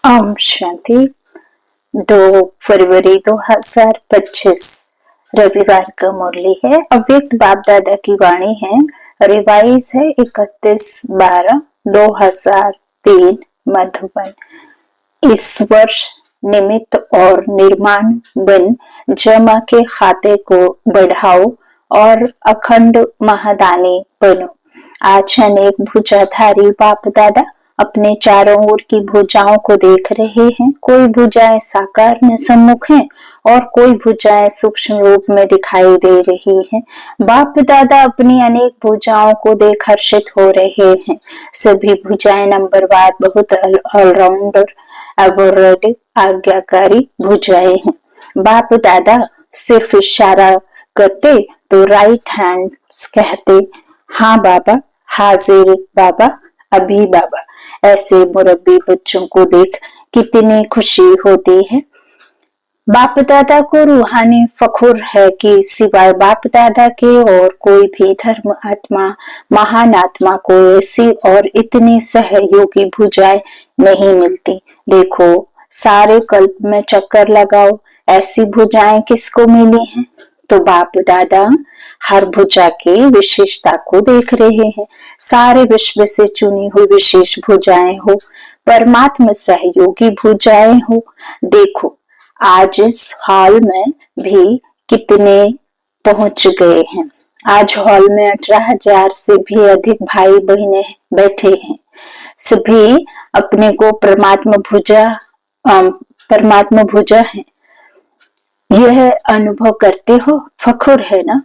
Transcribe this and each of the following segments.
ओम शांति। 2 फरवरी 2025 रविवार का मुरली है। अव्यक्त बाप दादा की वाणी है। रिवाइज है 31/12/2003 मधुबन। इस वर्ष निमित्त और निर्माण बन जमा के खाते को बढ़ाओ और अखंड महादानी बनो। आज अनेक भुजाधारी बाप दादा अपने चारों ओर की भुजाओं को देख रहे हैं। कोई भुजाएं साकार में सम्मुख हैं और कोई भुजाएं सूक्ष्म रूप में दिखाई दे रही हैं। बाप दादा अपनी अनेक भुजाओं को देख हर्षित हो रहे हैं। सभी भुजाएं नंबरवार बहुत ऑलराउंडर एवरेड आज्ञाकारी भुजाएं हैं। बाप दादा सिर्फ इशारा करते तो राइट हैंड कहते, हाँ बाबा, हाजिर बाबा, अभी बाबा। ऐसे मुरब्बी बच्चों को देख कितनी खुशी होती है। बाप दादा को रूहानी फखुर है कि सिवाय बाप दादा के और कोई भी धर्म आत्मा, महान आत्मा को ऐसी और इतनी सहयोगी भुजाएं नहीं मिलती। देखो, सारे कल्प में चक्कर लगाओ, ऐसी भुजाएं किसको मिली हैं? तो बाप दादा हर भुजा के विशेषता को देख रहे हैं। सारे विश्व से चुनी हुई विशेष भुजाएं हो, परमात्मा सहयोगी भुजाएं हो। देखो, आज इस हॉल में भी कितने पहुंच गए हैं। आज हॉल में 18,000 से भी अधिक भाई बहनें बैठे हैं। सभी अपने को परमात्मा भुजा है। यह अनुभव करते हो, फखुर है ना?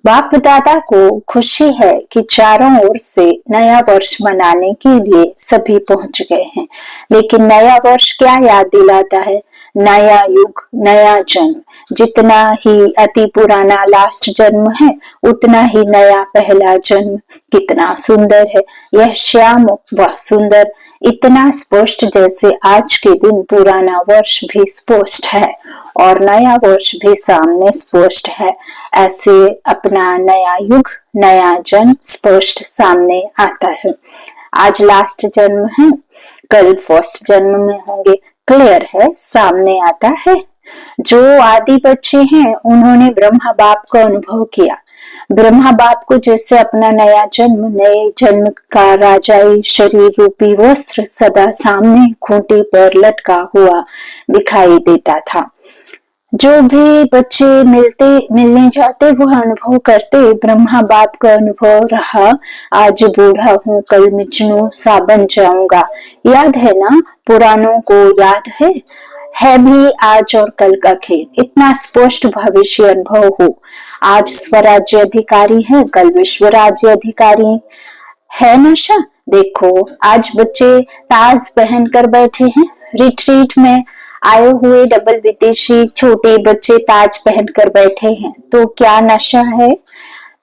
बाप दादा को खुशी है कि चारों ओर से नया वर्ष मनाने के लिए सभी पहुंच गए हैं। लेकिन नया वर्ष क्या याद दिलाता है? नया युग, नया जन्म। जितना ही अति पुराना लास्ट जन्म है, उतना ही नया पहला जन्म कितना सुंदर है। यह श्याम व सुंदर, इतना स्पष्ट जैसे आज के दिन पुराना वर्ष भी स्पष्ट है और नया वर्ष भी सामने स्पष्ट है। ऐसे अपना नया युग, नया जन्म स्पष्ट सामने आता है। आज लास्ट जन्म है, कल फर्स्ट जन्म में होंगे। क्लियर है, सामने आता है। जो आदि बच्चे हैं, उन्होंने ब्रह्मा बाप का अनुभव किया। ब्रह्मा बाप को जैसे अपना नया जन्म, नए जन्म का राजाई शरीर रूपी वस्त्र सदा सामने खूंटे पर लटका हुआ दिखाई देता था। जो भी बच्चे मिलने जाते वह अनुभव करते, ब्रह्मा बाप का अनुभव रहा। आज बूढ़ा हूँ, कल मिजनू सा बन जाऊंगा। याद है ना? पुरानों को याद है भी आज और कल का खेल। इतना स्पष्ट भविष्य अनुभव हो। आज स्वराज्य अधिकारी है, कल विश्व राज्य अधिकारी है। नशा देखो, आज बच्चे ताज पहन कर बैठे हैं। रिट्रीट में आए हुए डबल विदेशी छोटे बच्चे ताज पहनकर बैठे हैं। तो क्या नशा है?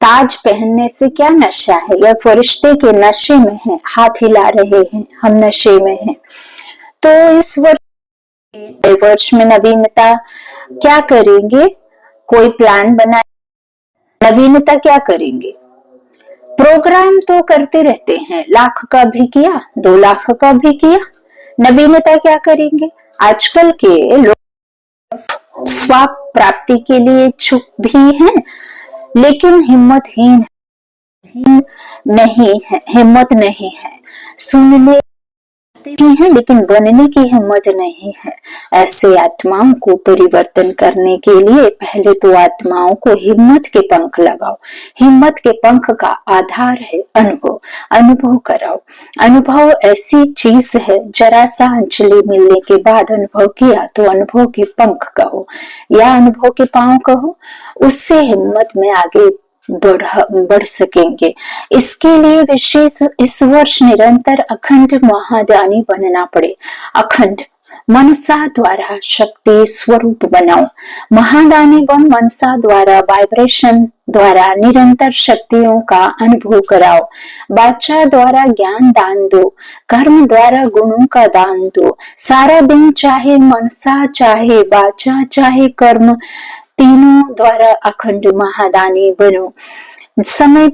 ताज पहनने से क्या नशा है? यह फरिश्ते के नशे में है, हाथ हिला रहे हैं, हम नशे में हैं। तो इस वर्ष में नवीनता क्या करेंगे? कोई प्लान बनाए, नवीनता क्या करेंगे? प्रोग्राम तो करते रहते हैं, 1,00,000 का भी किया, 2,00,000 का भी किया। नवीनता क्या करेंगे? आजकल के लोग स्वाप प्राप्ति के लिए इच्छुक भी हैं, लेकिन हिम्मत नहीं है। सुनने हैं लेकिन बनने की हिम्मत नहीं है। ऐसे आत्माओं को परिवर्तन करने के लिए पहले तो आत्माओं को हिम्मत के पंख लगाओ। हिम्मत के पंख का आधार है अनुभव। अनुभव कराओ। अनुभव ऐसी चीज है, जरा सा अंजलि मिलने के बाद अनुभव किया तो अनुभव के पंख कहो या अनुभव के पांव कहो। उससे हिम्मत में आगे बढ़ सकेंगे। इसके लिए विशेष इस वर्ष निरंतर अखंड महादानी बनना पड़े। अखंड मनसा द्वारा शक्ति स्वरूप बनाओ। महादानी बन मनसा द्वारा वाइब्रेशन द्वारा निरंतर शक्तियों का अनुभव कराओ। बाचा द्वारा ज्ञान दान दो, कर्म द्वारा गुणों का दान दो। सारा दिन चाहे मनसा, चाहे बाचा, चाहे कर्म, तीनों द्वारा अखंड महादानी बनो। समय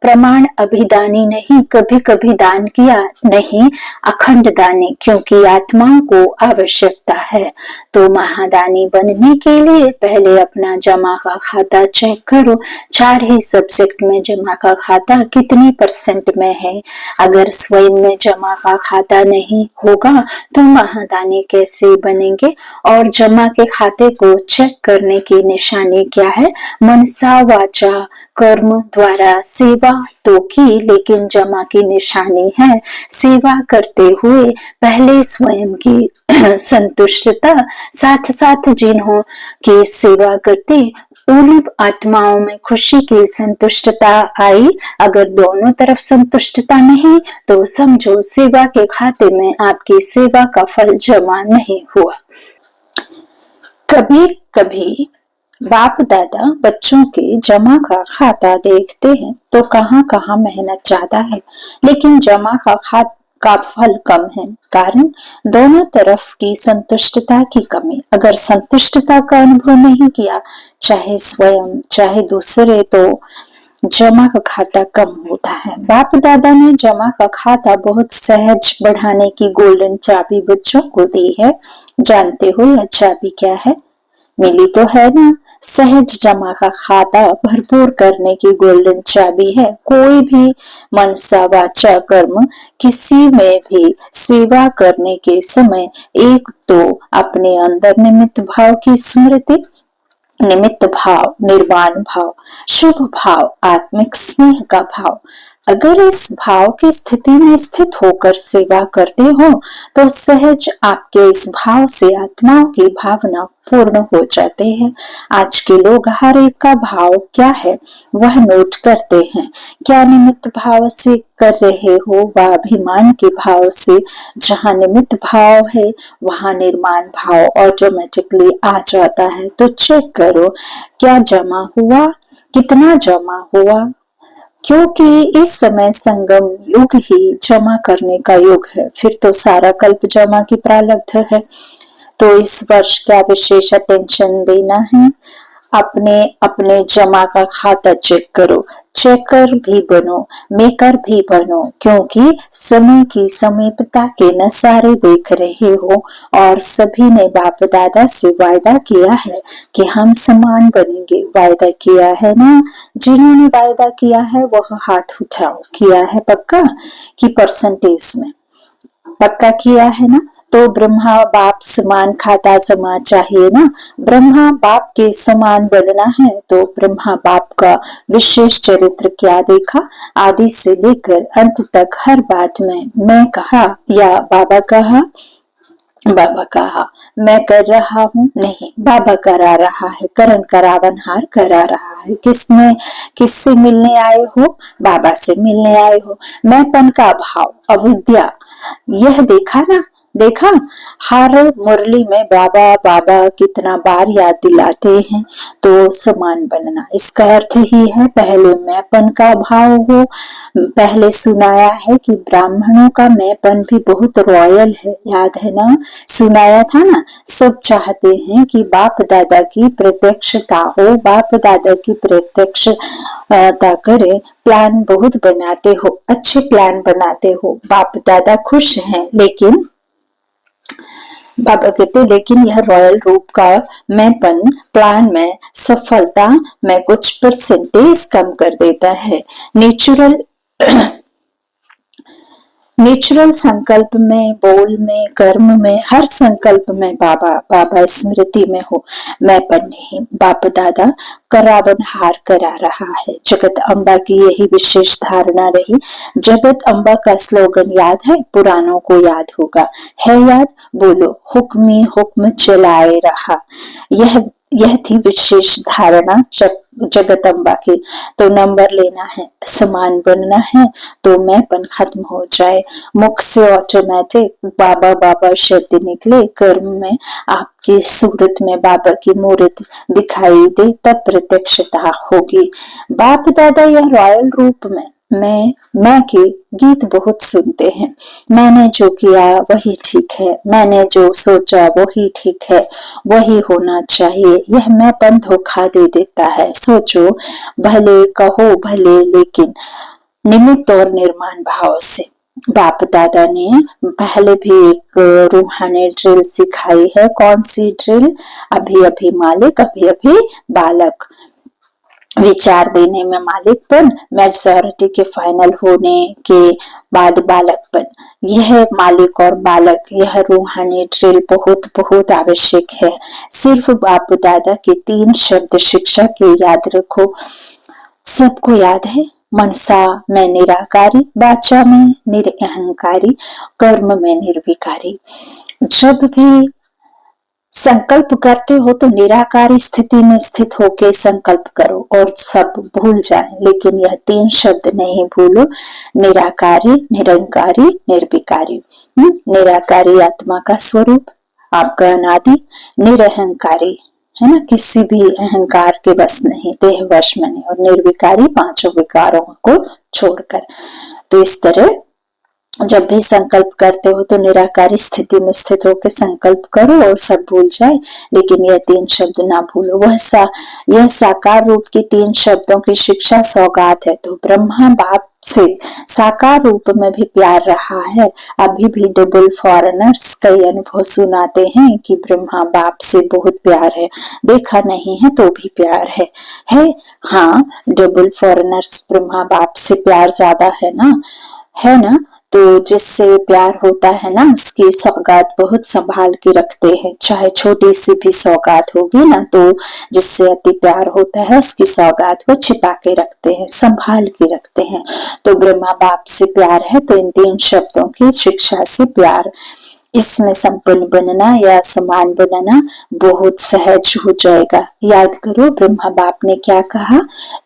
प्रमाण अभिदानी नहीं, कभी कभी दान किया नहीं, अखंड दानी, क्योंकि आत्माओं को आवश्यकता है। तो महादानी बनने के लिए पहले अपना जमा का खाता चेक करो। 4 ही सब्जेक्ट में जमा का खाता कितनी % में है। अगर स्वयं में जमा का खाता नहीं होगा तो महादानी कैसे बनेंगे। और जमा के खाते को चेक करने की निशानी क्या है। मनसा वाचा कर्म द्वारा सेवा तो की, लेकिन जमा की निशानी है सेवा करते हुए पहले स्वयं की संतुष्टता, साथ साथ जिन्हों की सेवा करते उन आत्माओं में खुशी की संतुष्टता आई। अगर दोनों तरफ संतुष्टता नहीं तो समझो सेवा के खाते में आपकी सेवा का फल जमा नहीं हुआ। कभी कभी बाप दादा बच्चों के जमा का खाता देखते हैं तो कहाँ कहाँ मेहनत ज्यादा है, लेकिन जमा का फल कम है। कारण दोनों तरफ की संतुष्टता की कमी। अगर संतुष्टता का अनुभव नहीं किया, चाहे स्वयं चाहे दूसरे, तो जमा का खाता कम होता है। बाप दादा ने जमा का खाता बहुत सहज बढ़ाने की गोल्डन चाबी बच्चों को दी है। जानते हो यह चाबी क्या है? मिली तो है ना। सहज जमा का खाता भरपूर करने की गोल्डन चाबी है। कोई भी मनसा वाचा कर्म किसी में भी सेवा करने के समय एक तो अपने अंदर निमित्त भाव की स्मृति, निमित्त भाव, निर्वाण भाव, शुभ भाव, आत्मिक स्नेह का भाव। अगर इस भाव की स्थिति में स्थित होकर सेवा करते हो तो सहज आपके इस भाव से आत्माओं की भावना पूर्ण हो जाते हैं। आज के लोग हर एक का भाव क्या है वह नोट करते हैं। क्या निमित्त भाव से कर रहे हो व अभिमान के भाव से? जहाँ निमित्त भाव है वहाँ निर्माण भाव ऑटोमेटिकली आ जाता है। तो चेक करो क्या जमा हुआ, कितना जमा हुआ, क्योंकि इस समय संगम युग ही जमा करने का युग है। फिर तो सारा कल्प जमा की प्रारब्ध है। तो इस वर्ष क्या विशेष अटेंशन देना है? अपने अपने जमा का खाता चेक करो। चेकर भी बनो, मेकर भी बनो, क्योंकि समय की समीपता के नजारे देख रहे हो और सभी ने बाप दादा से वायदा किया है कि हम समान बनेंगे। वायदा किया है ना? जिन्होंने वायदा किया है वह हाथ उठाओ। किया है पक्का कि परसेंटेज में? पक्का किया है ना? तो ब्रह्मा बाप समान खाता जमा चाहिए ना। ब्रह्मा बाप के समान बनना है तो ब्रह्मा बाप का विशेष चरित्र क्या देखा? आदि से लेकर अंत तक हर बात में मैं कहा या बाबा कहा, बाबा कहा, मैं कर रहा हूँ, नहीं बाबा करा रहा है। करण करावन हार करा रहा है। किससे मिलने आए हो? बाबा से मिलने आए हो। मैंपन का भाव, अविद्या, यह देखा ना? देखा हर मुरली में बाबा बाबा कितना बार याद दिलाते हैं। तो समान बनना इसका अर्थ ही है पहले मैंपन का भाव हो। पहले सुनाया है कि ब्राह्मणों का मैंपन भी बहुत रॉयल है, याद है ना? सुनाया था ना। सब चाहते हैं कि बाप दादा की प्रत्यक्षता हो, बाप दादा की प्रत्यक्षता करे। प्लान बहुत बनाते हो, अच्छे प्लान बनाते हो, बाप दादा खुश हैं, लेकिन बाबा कहते लेकिन यह रॉयल रूप का मैंपन प्लान में सफलता में कुछ परसेंटेज कम कर देता है। नेचुरल संकल्प में, बोल में, कर्म में, हर संकल्प में बाबा बाबा स्मृति में हो, मैंपन नहीं। बाप दादा करावन हार करा रहा है। जगत अम्बा की यही विशेष धारणा रही। जगत अम्बा का स्लोगन याद है? पुरानों को याद होगा, है याद? बोलो, हुक्मी हुक्म चलाए रहा। यह थी विशेष धारणा जगत अम्बा की। तो नंबर लेना है, समान बनना है, तो मैंपन खत्म हो जाए। मुख से ऑटोमेटिक बाबा बाबा शब्द निकले, कर्म में आपकी सूरत में बाबा की मूर्त दिखाई दे, तब प्रत्यक्षता होगी। बाप दादा यह रॉयल रूप में मैं के गीत बहुत सुनते हैं। मैंने जो किया वही ठीक है, मैंने जो सोचा वही ठीक है, वही होना चाहिए, यह मैंपन धोखा दे देता है। सोचो भले, कहो भले, लेकिन निमित्त और निर्माण भाव से। बाप दादा ने पहले भी एक रूहानी ड्रिल सिखाई है। कौन सी ड्रिल? अभी अभी मालिक, अभी अभी बालक। विचार देने में मालिकपन, मेजॉरिटी के फाइनल होने के बाद बालकपन। यह मालिक और बालक, यह रूहानी ड्रिल बहुत बहुत आवश्यक है। सिर्फ बाप दादा के 3 शब्द शिक्षा के याद रखो। सबको याद है, मनसा में निराकारी, वाचा में निरअहंकारी, कर्म में निर्विकारी। जब भी संकल्प करते हो तो निराकारी स्थिति में स्थित होके संकल्प करो और सब भूल जाए, लेकिन यह 3 शब्द नहीं भूलो, निराकारी, निरंकारी, निर्विकारी। निराकारी आत्मा का स्वरूप, आपका अनादि। निरअहंकारी है ना, किसी भी अहंकार के बस नहीं, देह वश में नहीं। और निर्विकारी, 5 विकारों को छोड़कर। तो इस तरह जब भी संकल्प करते हो तो निराकारी स्थिति में स्थित होकर संकल्प करो और सब भूल जाए, लेकिन यह 3 शब्द ना भूलो। यह साकार रूप की 3 शब्दों की शिक्षा सौगात है। तो ब्रह्मा बाप से साकार रूप में भी प्यार रहा है। अभी भी डबल फॉरेनर्स कई अनुभव सुनाते हैं कि ब्रह्मा बाप से बहुत प्यार है, देखा नहीं है तो भी प्यार है। हाँ, डबल फॉरेनर्स ब्रह्मा बाप से प्यार ज्यादा है ना। तो जिससे प्यार होता है ना, उसकी सौगात बहुत संभाल के रखते हैं। चाहे छोटी सी भी सौगात होगी ना, तो जिससे अति प्यार होता है उसकी सौगात को छिपा के रखते हैं, संभाल के रखते हैं। तो ब्रह्मा बाप से प्यार है, तो इन 3 शब्दों की शिक्षा से प्यार। इसमें संपन्न बनना या समान बनना बहुत सहज हो जाएगा। याद करो ब्रह्मा बाप ने क्या कहा,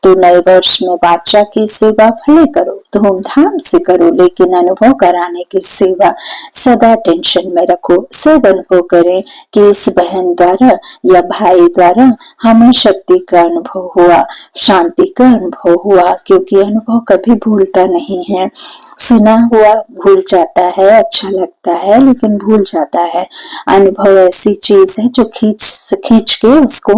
तो नए वर्ष में वाचा की सेवा भले करो, धूमधाम से करो, लेकिन अनुभव कराने की सेवा सदा टेंशन में रखो। सब अनुभव करें कि इस बहन द्वारा या भाई द्वारा हमें शक्ति का अनुभव हुआ, शांति का अनुभव हुआ, क्योंकि अनुभव कभी भूलता नहीं है। सुना हुआ भूल जाता है, अच्छा लगता है लेकिन भूल जाता है। अनुभव ऐसी चीज है जो खींच के उसको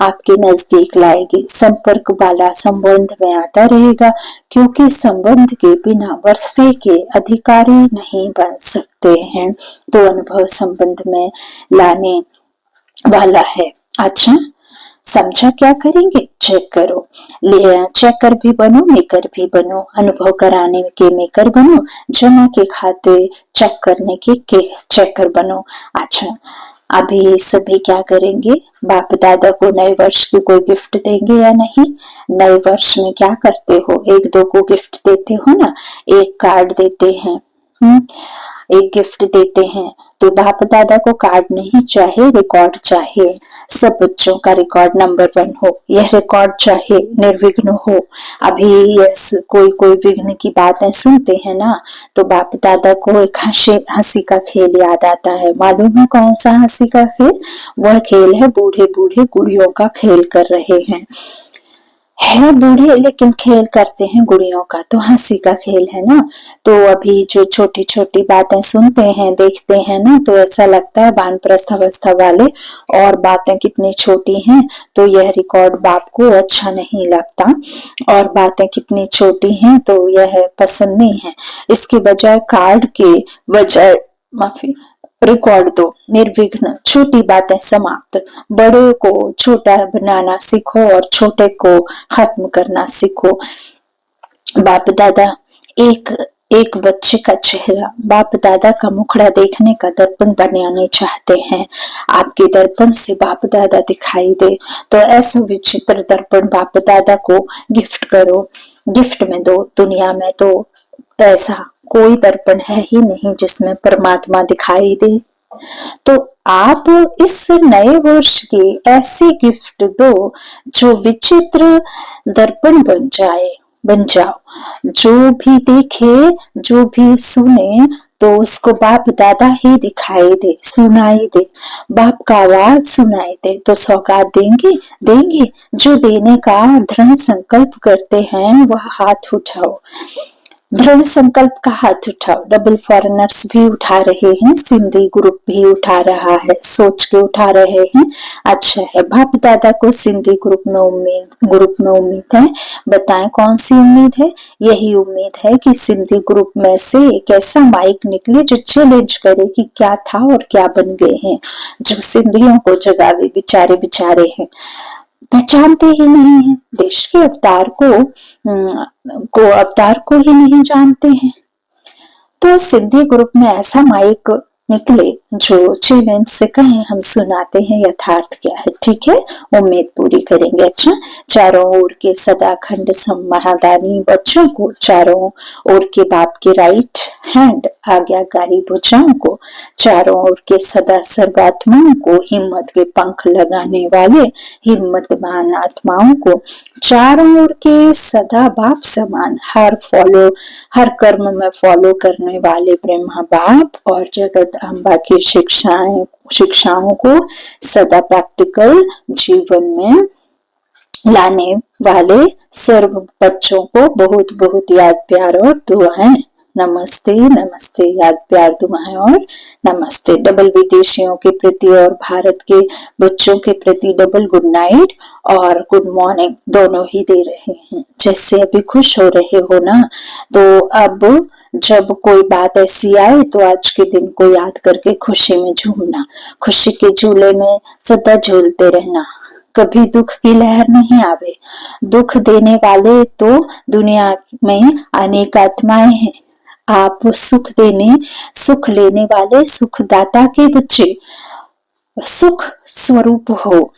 आपके नजदीक लाएगी, संपर्क वाला संबंध में आता रहेगा, क्योंकि संबंध के बिना वर्षे के अधिकारी नहीं बन सकते हैं। तो अनुभव संबंध में लाने वाला है। अच्छा समझा? क्या करेंगे? चेक करो, चेकर भी बनो, मेकर भी बनो। अनुभव कराने के मेकर बनो, जमा के खाते चेक करने के चेकर बनो। अच्छा, अभी सभी क्या करेंगे? बाप दादा को नए वर्ष की कोई गिफ्ट देंगे या नहीं? नए वर्ष में क्या करते हो? 1-2 को गिफ्ट देते हो ना, एक कार्ड देते हैं, एक गिफ्ट देते हैं। तो बाप दादा को कार्ड नहीं चाहिए, रिकॉर्ड चाहिए। सब बच्चों का रिकॉर्ड नंबर 1 हो, यह रिकॉर्ड चाहिए, निर्विघ्न हो। अभी कोई विघ्न की बातें सुनते हैं ना, तो बाप दादा को एक हंसी का खेल याद आता है। मालूम है कौन सा हंसी का खेल? वह खेल है बूढ़े बूढ़े गुड़ियों का खेल कर रहे हैं। है बूढ़े लेकिन खेल करते हैं गुड़ियों का, तो हंसी का खेल है ना। तो अभी जो छोटी छोटी बातें सुनते हैं, देखते हैं ना, तो ऐसा लगता है वानप्रस्थ अवस्था वाले, और बातें कितनी छोटी हैं, तो यह रिकॉर्ड बाप को अच्छा नहीं लगता। और बातें कितनी छोटी हैं तो यह पसंद नहीं है। इसके बजाय कार्ड के बजाय रिकॉर्ड दो, निर्विघ्न, छोटी बातें समाप्त। बड़े को छोटा बनाना सीखो और छोटे को खत्म करना सीखो। बाप दादा एक बच्चे का चेहरा, बाप दादा का मुखड़ा देखने का दर्पण बनाने चाहते हैं। आपके दर्पण से बाप दादा दिखाई दे, तो ऐसा विचित्र दर्पण बाप दादा को गिफ्ट करो, गिफ्ट में दो। दुनिया में तो ऐसा कोई दर्पण है ही नहीं जिसमें परमात्मा दिखाई दे। तो आप इस नए वर्ष की ऐसी गिफ्ट दो जो विचित्र दर्पण बन जाओ। जो भी देखे, जो भी सुने, तो उसको बाप दादा ही दिखाई दे, सुनाई दे, बाप का आवाज सुनाई दे तो सौगात देंगे देंगे। जो देने का दृढ़ संकल्प करते हैं वह हाथ उठाओ, दृढ़ संकल्प का हाथ उठाओ। डबल फॉरेनर्स भी उठा रहे हैं, सिंधी ग्रुप भी उठा रहा है, सोच के उठा रहे हैं। अच्छा है, बाप दादा को सिंधी ग्रुप में उम्मीद है। बताएं कौन सी उम्मीद है? यही उम्मीद है कि सिंधी ग्रुप में से एक ऐसा माइक निकले जो चैलेंज करे कि क्या था और क्या बन गए हैं, जो सिंधियों को जगावे। बेचारे हैं, पहचानते ही नहीं है, देश के अवतार को ही नहीं जानते हैं। तो सिंधी ग्रुप में ऐसा माइक निकले जो चैलेंज से कहें हम सुनाते हैं यथार्थ क्या है। ठीक है, उम्मीद पूरी करेंगे। अच्छा, चारों ओर के सदाखंड समाधानी बच्चों को, चारों ओर के बाप के राइट हैंड आज्ञाकारी भुजाओं को, चारों ओर के सदा सर्वात्माओं को, हिम्मत के पंख लगाने वाले हिम्मतवान आत्माओं को, चारों ओर के सदा बाप समान हर कर्म में फॉलो करने वाले ब्रह्मा बाप और जगत अम्बा की शिक्षाओं को सदा प्रैक्टिकल जीवन में लाने वाले सर्व बच्चों को बहुत बहुत याद प्यार और दुआएं। नमस्ते नमस्ते, याद प्यार दुआएं और नमस्ते। डबल विदेशियों के प्रति और भारत के बच्चों के प्रति डबल गुड नाइट और गुड मॉर्निंग दोनों ही दे रहे हैं। जैसे अभी खुश हो रहे हो ना, तो अब जब कोई बात ऐसी आए तो आज के दिन को याद करके खुशी में झूमना, खुशी के झूले में सदा झूलते रहना। कभी दुख की लहर नहीं आवे। दुख देने वाले तो दुनिया में अनेक आत्माएं हैं। आप सुख लेने वाले सुखदाता के बच्चे सुख स्वरूप हो।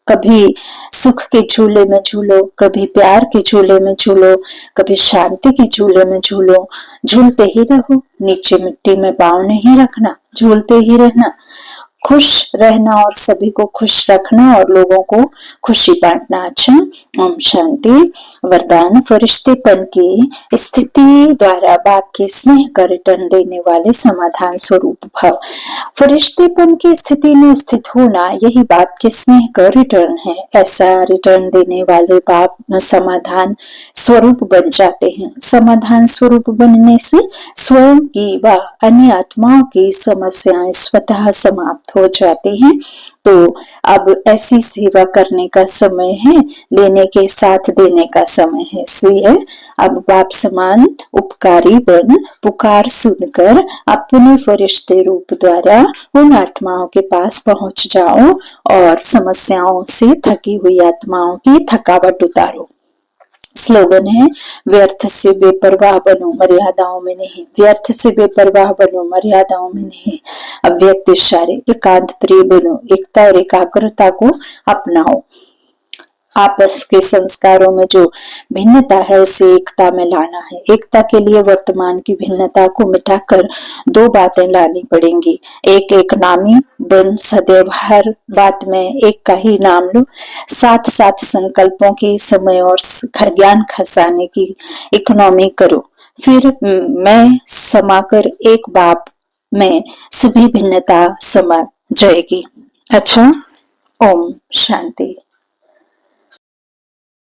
कभी सुख के झूले में झूलो, कभी प्यार के झूले में झूलो, कभी शांति के झूले में झूलो। झूलते ही रहो, नीचे मिट्टी में पांव नहीं रखना, झूलते ही रहना, खुश रहना और सभी को खुश रखना और लोगों को खुशी बांटना। अच्छा, ओम शांति। वरदान, फरिश्तेपन की स्थिति द्वारा बाप के स्नेह का रिटर्न देने वाले समाधान स्वरूप भाव। फरिश्तेपन की स्थिति में स्थित होना यही बाप के स्नेह का रिटर्न है। ऐसा रिटर्न देने वाले बाप समाधान स्वरूप बन जाते हैं। समाधान स्वरूप बनने से स्वयं की व अन्य आत्माओं की समस्याएं स्वतः समाप्त हो जाती हैं। तो अब ऐसी सेवा करने का समय है, लेने के साथ देने का समय है। इसलिए अब बाप समान उपकारी बन पुकार सुनकर अपने फरिश्ते रूप द्वारा उन आत्माओं के पास पहुंच जाओ और समस्याओं से थकी हुई आत्माओं की थकावट उतारो। स्लोगन है, व्यर्थ से बेपरवाह बनो, मर्यादाओं में नहीं। व्यर्थ से बेपरवाह बनो, मर्यादाओं में नहीं। अव्यक्त इशारे, एकांत प्रिय बनो, एकता और एकाग्रता को अपनाओ। आपस के संस्कारों में जो भिन्नता है उसे एकता में लाना है। एकता के लिए वर्तमान की भिन्नता को मिटाकर दो बातें लानी पड़ेंगी। एक नामी बन, सदैव हर बात में एक का ही नाम लो। साथ साथ संकल्पों की समय और ज्ञान खसाने की इकोनॉमी करो। फिर मैं समाकर एक बाप में सभी भिन्नता समा जाएगी। अच्छा, ओम शांति।